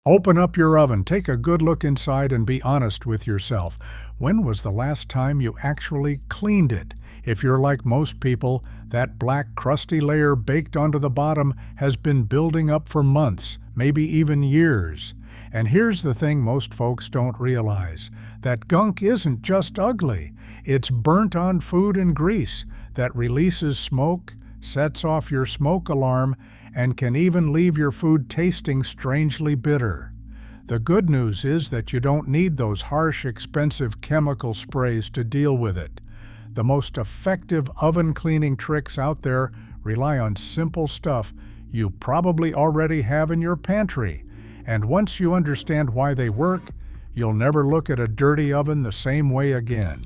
Open up your oven, take a good look inside, and be honest with yourself. When was the last time you actually cleaned it? If you're like most people, that black crusty layer baked onto the bottom has been building up for months, maybe even years. And here's the thing most folks don't realize. That gunk isn't just ugly. It's burnt-on food and grease that releases smoke, sets off your smoke alarm, and can even leave your food tasting strangely bitter. The good news is that you don't need those harsh, expensive chemical sprays to deal with it. The most effective oven cleaning tricks out there rely on simple stuff you probably already have in your pantry. And once you understand why they work, you'll never look at a dirty oven the same way again.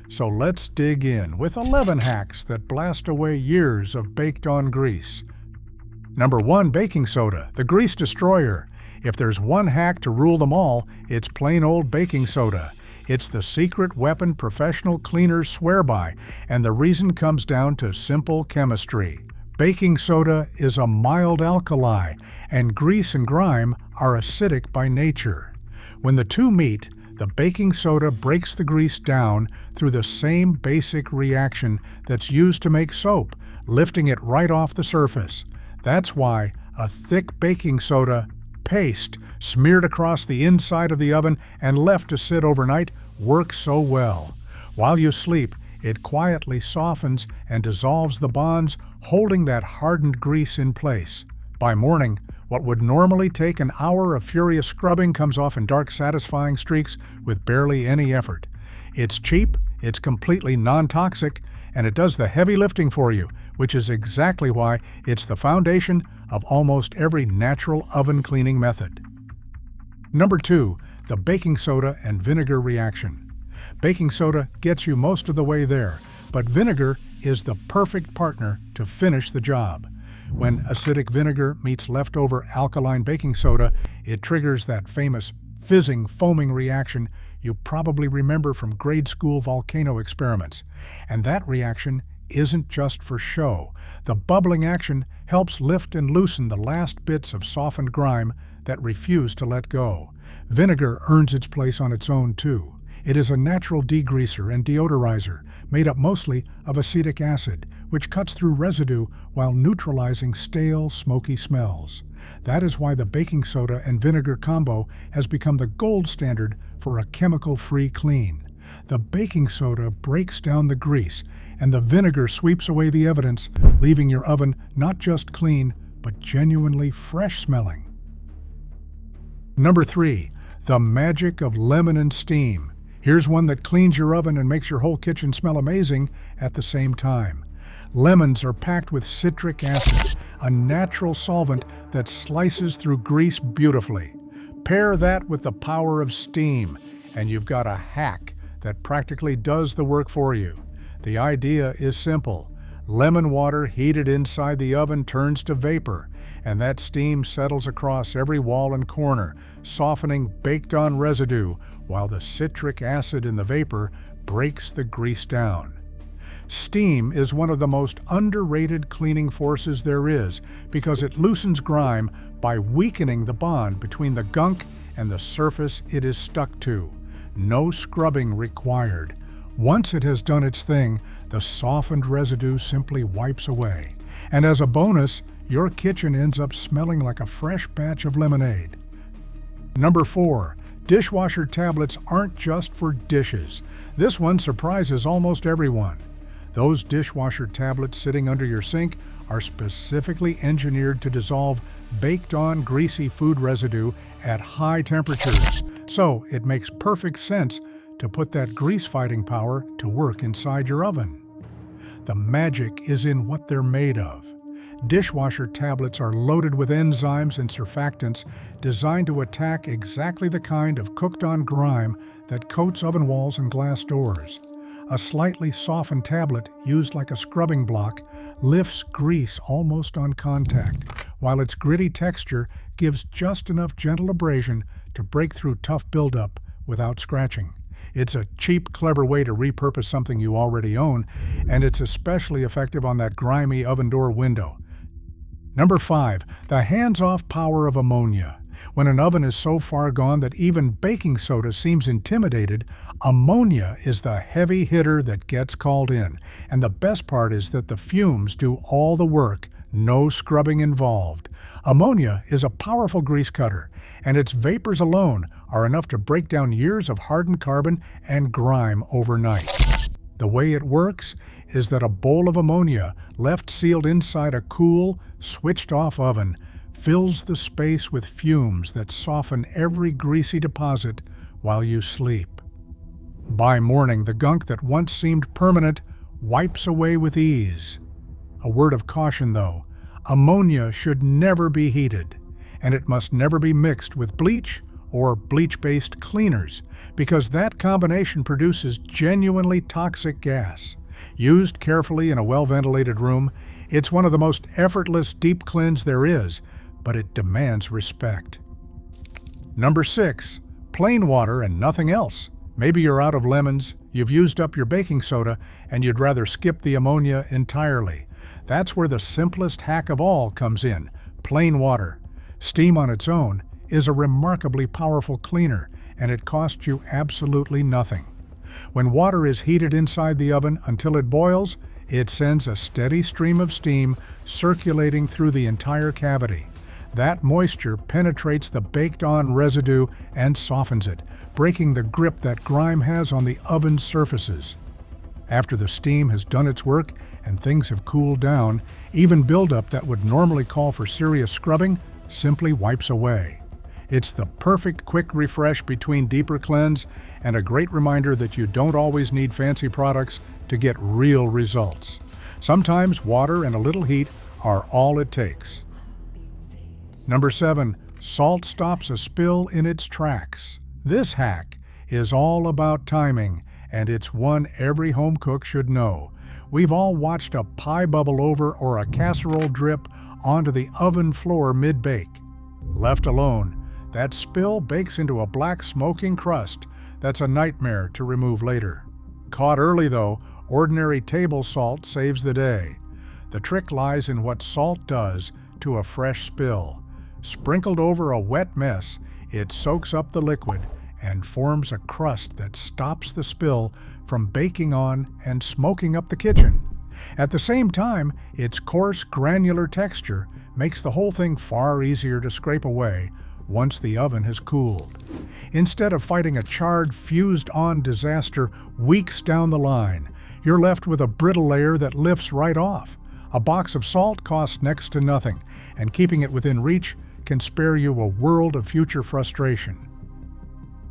So let's dig in with 11 hacks that blast away years of baked-on grease. Number 1. Baking soda, the grease destroyer. If there's one hack to rule them all, it's plain old baking soda. It's the secret weapon professional cleaners swear by, and the reason comes down to simple chemistry. Baking soda is a mild alkali, and grease and grime are acidic by nature. When the two meet, the baking soda breaks the grease down through the same basic reaction that's used to make soap, lifting it right off the surface. That's why a thick baking soda paste smeared across the inside of the oven and left to sit overnight works so well. While you sleep, it quietly softens and dissolves the bonds, holding that hardened grease in place. By morning, what would normally take an hour of furious scrubbing comes off in dark, satisfying streaks with barely any effort. It's cheap, it's completely non-toxic, and it does the heavy lifting for you, which is exactly why it's the foundation of almost every natural oven cleaning method. Number 2. The baking soda and vinegar reaction. Baking soda gets you most of the way there, but vinegar is the perfect partner to finish the job. When acidic vinegar meets leftover alkaline baking soda, it triggers that famous fizzing, foaming reaction you probably remember from grade school volcano experiments. And that reaction isn't just for show. The bubbling action helps lift and loosen the last bits of softened grime that refuse to let go. Vinegar earns its place on its own too. It is a natural degreaser and deodorizer, made up mostly of acetic acid, which cuts through residue while neutralizing stale, smoky smells. That is why the baking soda and vinegar combo has become the gold standard for a chemical-free clean. The baking soda breaks down the grease, and the vinegar sweeps away the evidence, leaving your oven not just clean, but genuinely fresh-smelling. Number 3. The magic of lemon and steam. Here's one that cleans your oven and makes your whole kitchen smell amazing at the same time. Lemons are packed with citric acid, a natural solvent that slices through grease beautifully. Pair that with the power of steam, and you've got a hack that practically does the work for you. The idea is simple. Lemon water heated inside the oven turns to vapor, and that steam settles across every wall and corner, softening baked-on residue, while the citric acid in the vapor breaks the grease down. Steam is one of the most underrated cleaning forces there is because it loosens grime by weakening the bond between the gunk and the surface it is stuck to. No scrubbing required. Once it has done its thing, the softened residue simply wipes away. And as a bonus, your kitchen ends up smelling like a fresh batch of lemonade. Number 4. Dishwasher tablets aren't just for dishes. This one surprises almost everyone. Those dishwasher tablets sitting under your sink are specifically engineered to dissolve baked-on greasy food residue at high temperatures. So it makes perfect sense to put that grease-fighting power to work inside your oven. The magic is in what they're made of. Dishwasher tablets are loaded with enzymes and surfactants designed to attack exactly the kind of cooked-on grime that coats oven walls and glass doors. A slightly softened tablet, used like a scrubbing block, lifts grease almost on contact, while its gritty texture gives just enough gentle abrasion to break through tough buildup without scratching. It's a cheap, clever way to repurpose something you already own, and it's especially effective on that grimy oven door window. Number 5. The hands-off power of ammonia. When an oven is so far gone that even baking soda seems intimidated, ammonia is the heavy hitter that gets called in. And the best part is that the fumes do all the work, no scrubbing involved. Ammonia is a powerful grease cutter, and its vapors alone are enough to break down years of hardened carbon and grime overnight. The way it works is that a bowl of ammonia left sealed inside a cool, switched-off oven fills the space with fumes that soften every greasy deposit while you sleep. By morning, the gunk that once seemed permanent wipes away with ease. A word of caution, though: ammonia should never be heated, and it must never be mixed with bleach or bleach-based cleaners, because that combination produces genuinely toxic gas. Used carefully in a well-ventilated room, it's one of the most effortless deep cleanse there is, but it demands respect. Number 6. Plain water and nothing else. Maybe you're out of lemons, you've used up your baking soda, and you'd rather skip the ammonia entirely. That's where the simplest hack of all comes in: plain water. Steam on its own is a remarkably powerful cleaner, and it costs you absolutely nothing. When water is heated inside the oven until it boils, it sends a steady stream of steam circulating through the entire cavity. That moisture penetrates the baked-on residue and softens it, breaking the grip that grime has on the oven's surfaces. After the steam has done its work and things have cooled down, even buildup that would normally call for serious scrubbing simply wipes away. It's the perfect quick refresh between deeper cleanse, and a great reminder that you don't always need fancy products to get real results. Sometimes water and a little heat are all it takes. Number 7. Salt stops a spill in its tracks. This hack is all about timing, and it's one every home cook should know. We've all watched a pie bubble over or a casserole drip onto the oven floor mid-bake. Left alone, that spill bakes into a black smoking crust that's a nightmare to remove later. Caught early though, ordinary table salt saves the day. The trick lies in what salt does to a fresh spill. Sprinkled over a wet mess, it soaks up the liquid and forms a crust that stops the spill from baking on and smoking up the kitchen. At the same time, its coarse, granular texture makes the whole thing far easier to scrape away once the oven has cooled. Instead of fighting a charred, fused-on disaster weeks down the line, you're left with a brittle layer that lifts right off. A box of salt costs next to nothing, and keeping it within reach can spare you a world of future frustration.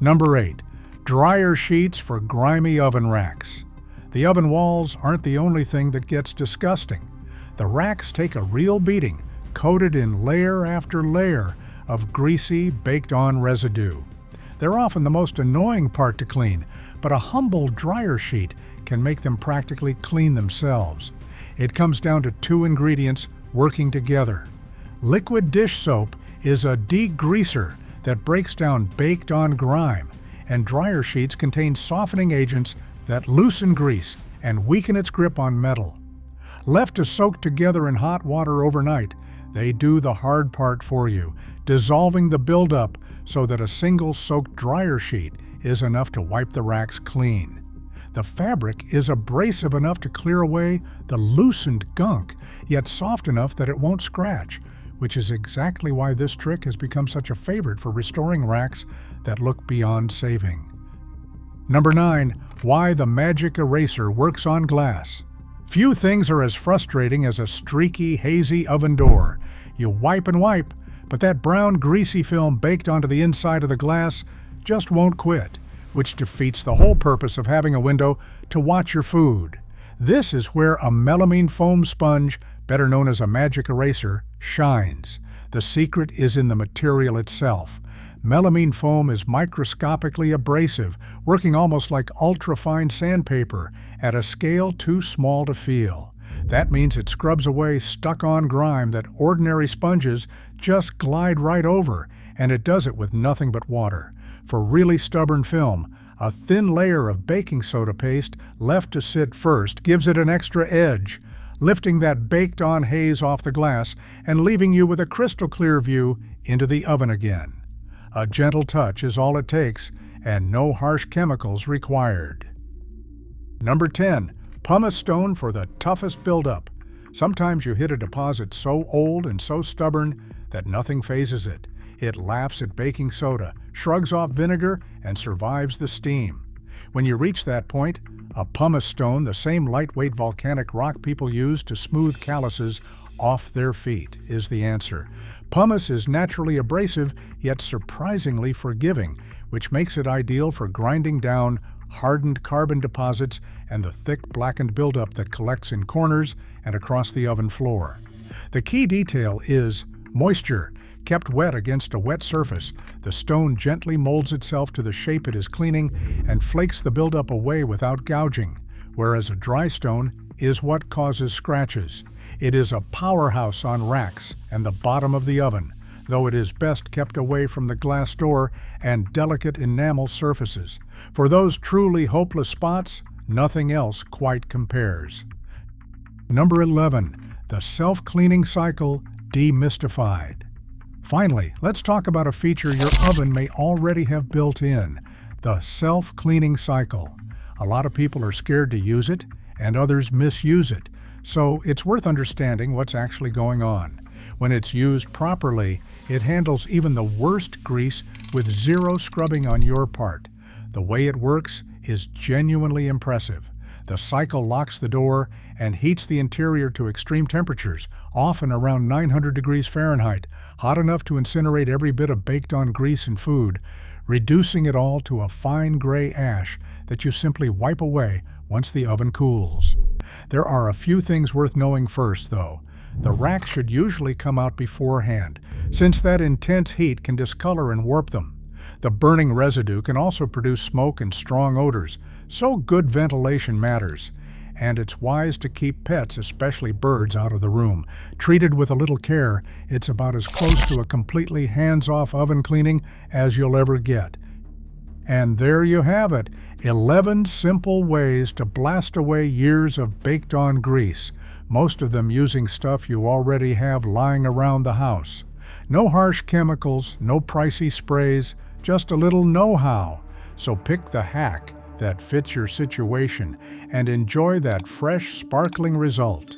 Number 8. Dryer sheets for grimy oven racks. The oven walls aren't the only thing that gets disgusting. The racks take a real beating, coated in layer after layer of greasy, baked-on residue. They're often the most annoying part to clean, but a humble dryer sheet can make them practically clean themselves. It comes down to 2 ingredients working together. Liquid dish soap is a degreaser that breaks down baked-on grime, and dryer sheets contain softening agents that loosen grease and weaken its grip on metal. Left to soak together in hot water overnight, they do the hard part for you, dissolving the buildup so that a single soaked dryer sheet is enough to wipe the racks clean. The fabric is abrasive enough to clear away the loosened gunk, yet soft enough that it won't scratch, which is exactly why this trick has become such a favorite for restoring racks that look beyond saving. Number 9. Why the magic eraser works on glass. Few things are as frustrating as a streaky, hazy oven door. You wipe and wipe, but that brown, greasy film baked onto the inside of the glass just won't quit, which defeats the whole purpose of having a window to watch your food. This is where a melamine foam sponge, better known as a magic eraser, shines. The secret is in the material itself. Melamine foam is microscopically abrasive, working almost like ultrafine sandpaper at a scale too small to feel. That means it scrubs away stuck-on grime that ordinary sponges just glide right over, and it does it with nothing but water. For really stubborn film, a thin layer of baking soda paste left to sit first gives it an extra edge, lifting that baked-on haze off the glass and leaving you with a crystal clear view into the oven again. A gentle touch is all it takes, and no harsh chemicals required. Number 10. Pumice stone for the toughest buildup. Sometimes you hit a deposit so old and so stubborn that nothing phases it. It laughs at baking soda, shrugs off vinegar, and survives the steam. When you reach that point, a pumice stone, the same lightweight volcanic rock people use to smooth calluses off their feet, is the answer. Pumice is naturally abrasive, yet surprisingly forgiving, which makes it ideal for grinding down hardened carbon deposits and the thick blackened buildup that collects in corners and across the oven floor. The key detail is moisture. Kept wet against a wet surface, the stone gently molds itself to the shape it is cleaning and flakes the buildup away without gouging, whereas a dry stone is what causes scratches. It is a powerhouse on racks and the bottom of the oven, though it is best kept away from the glass door and delicate enamel surfaces. For those truly hopeless spots, nothing else quite compares. Number 11. The self-cleaning cycle demystified. Finally, let's talk about a feature your oven may already have built in, the self-cleaning cycle. A lot of people are scared to use it, and others misuse it, so it's worth understanding what's actually going on. When it's used properly, it handles even the worst grease with zero scrubbing on your part. The way it works is genuinely impressive. The cycle locks the door and heats the interior to extreme temperatures, often around 900 degrees Fahrenheit, hot enough to incinerate every bit of baked-on grease and food, reducing it all to a fine gray ash that you simply wipe away once the oven cools. There are a few things worth knowing first, though. The rack should usually come out beforehand, since that intense heat can discolor and warp them. The burning residue can also produce smoke and strong odors, so good ventilation matters. And it's wise to keep pets, especially birds, out of the room. Treated with a little care, it's about as close to a completely hands-off oven cleaning as you'll ever get. And there you have it, 11 simple ways to blast away years of baked-on grease, most of them using stuff you already have lying around the house. No harsh chemicals, no pricey sprays, just a little know-how. So pick the hack that fits your situation and enjoy that fresh, sparkling result.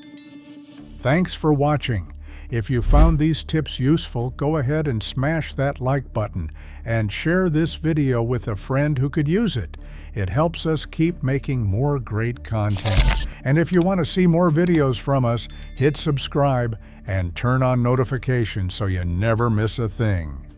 Thanks for watching. If you found these tips useful, go ahead and smash that like button and share this video with a friend who could use it. It helps us keep making more great content. And if you want to see more videos from us, hit subscribe and turn on notifications so you never miss a thing.